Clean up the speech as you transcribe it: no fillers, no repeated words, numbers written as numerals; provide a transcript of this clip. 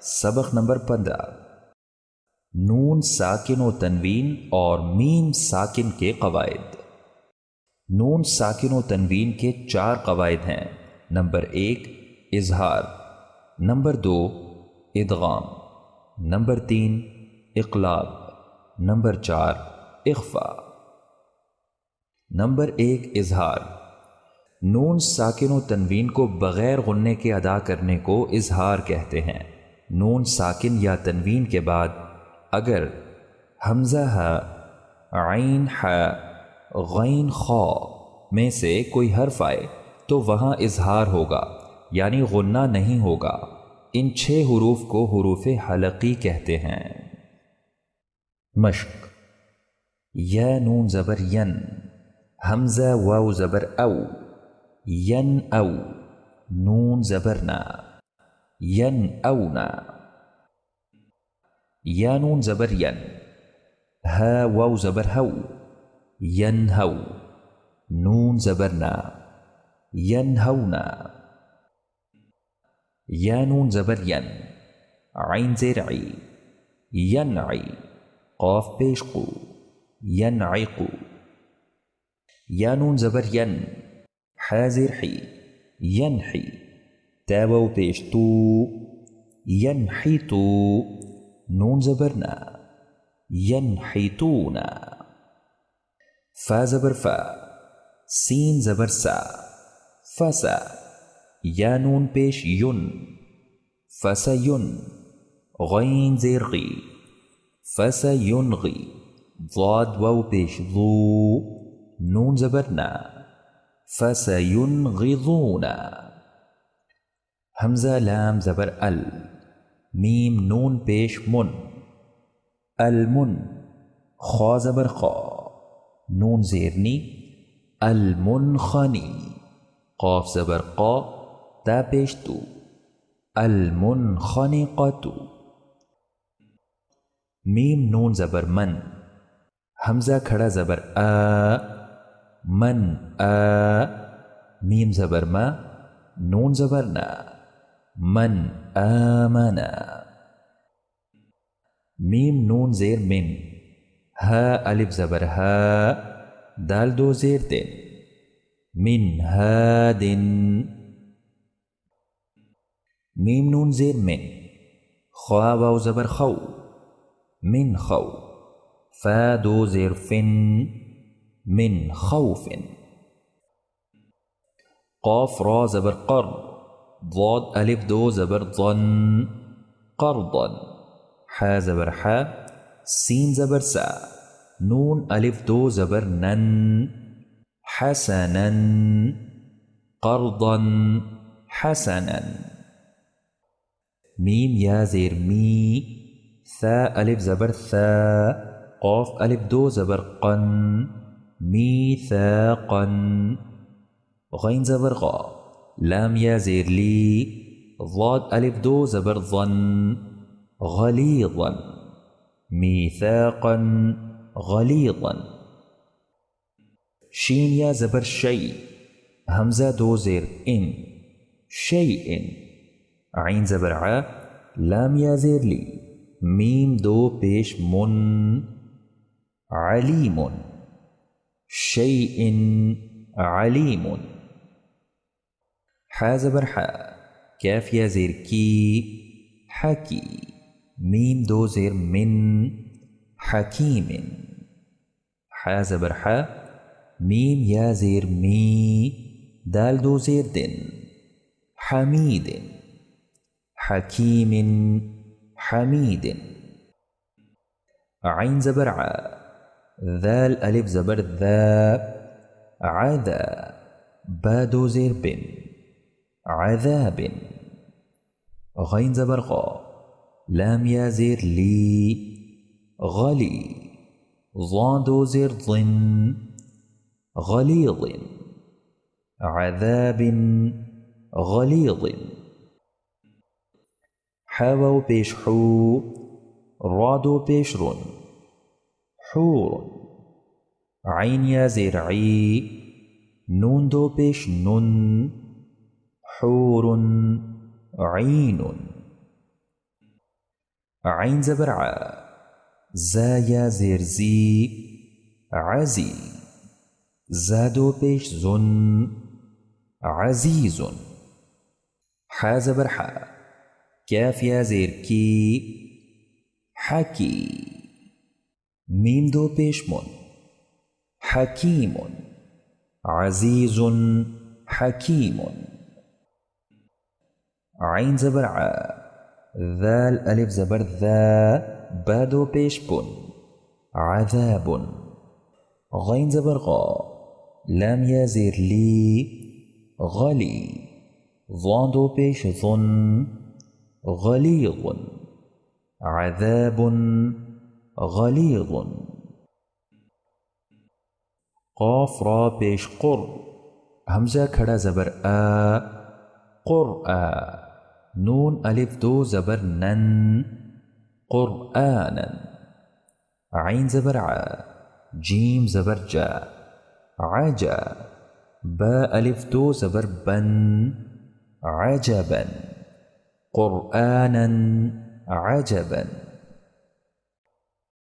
سبق نمبر 15 نون ساکن و تنوین اور میم ساکن کے قواعد۔ نون ساکن و تنوین کے 4 قواعد ہیں۔ نمبر 1 اظہار، نمبر 2 ادغام، نمبر 3 اقلاب، نمبر 4 اخفاء۔ نمبر 1 اظہار۔ نون ساکن و تنوین کو بغیر غننے کے ادا کرنے کو اظہار کہتے ہیں۔ نون ساکن یا تنوین کے بعد اگر حمزہ ہ، عین ح، غین خا میں سے کوئی حرف آئے تو وہاں اظہار ہوگا، یعنی غنہ نہیں ہوگا۔ ان 6 حروف کو حروف حلقی کہتے ہیں۔ مشق: یا نون زبر ین، حمزہ واو زبر او، ین او، نون زبر نا، ین اونا۔ یا نون زبر ین، ہا واو زبر ہو، ین ہو، نون زبر نا، ین ہونا۔ یا نون زبر ین، عین زیر عی، ینعی، قاف پیش قو، ینعقو۔ یا نون زبر ین، حا زیر حی، ینحی، تا واو پیش تو، ینحیتو، نون زبر نا، ینحیتونا۔ فا زبر فا، سین زبر سا، فسا۔ یا نون پیش ین، فسین، غین زیر غی، فسینغی، ضاد واو پیش ضو، نون زبر نا، فسینغضونا۔ حمزہ لام زبر ال، میم نون پیش من، المن۔ خا زبر خا، نون زیرنی، المنخنی، قاف زبر قا، تا پیش تو، المنخنقۃ۔ میم نون زبر من، حمزہ کھڑا زبر آ، من آ، میم زبر ما، نون زبر نا، من آمنا۔ میم نون زیر من، ہا الف زبر ہا، دال 2 زیر دن، من ہادن۔ میم نون زیر من، خوا واو زبر خو، من خو، فا 2 زیر فن، من خوف۔ قاف را زبر قر، ضاد الف 2 زبر ضن، قرضا۔ حا زبر حا، سین زبر سا، نون الف 2 زبر نن، حسنا، قرضا حسنا۔ میم یا زیر می، ثا الف زبر ثا، قاف الف 2 زبر قن، میثاقا۔ غین زبر غا، لام یا زیر لی، ضاد الف 2 زبر ظن، غلیظا، میثاقا غلیظا۔ شین یا زبر شی، حمزہ 2 زیر ان، شیئن۔ عین زبر ع، لام یا زیر لی، میم 2 پیش من، علیم، شیئن علیم۔ حا زبر حا، کاف یا زیر کی، حکی، میم 2 زیر من، حکیم۔ حا زبر حا، میم یا زیر می، دال 2 زیر دن، حمید، حکیم حمید۔ عین زبر ع، ذال الف زبر ذا، عذا، با 2 زیر بن، عذاب۔ غین زبر غا، لام یا زیر لی، غلی، ضاد 2 زیر ضن، غلیظ، عذاب غلیظ۔ حا واو پیش حو، را 2 پیش رن، حور۔ عین یا زیر عی، نون 2 پیش نن، حور عین۔ عین زبر ع، زا یا زیر زی، عزی، زادو پیش زن، عزیز. ح زبر ح، کیف یا زیر کی، حکی، میم دو پیش من، حکیم، عزیز حکیم. عین زبر ع، ذال الف زبر ذا، با دو پیش بن، عذاب. غین زبر غا، لام یا زیر لی، غلی، ضاد دو پیش ظن، غلیظ، عذاب غلیظ. قاف را پیش قر، حمزہ کھڑا زبر آ، قرآ. نون الف دو زبر نن، قرآنا. عین زبر ع، جیم زبر جا، عجا. با الف دو زبر بن، عجبا، قرآنا عجبا.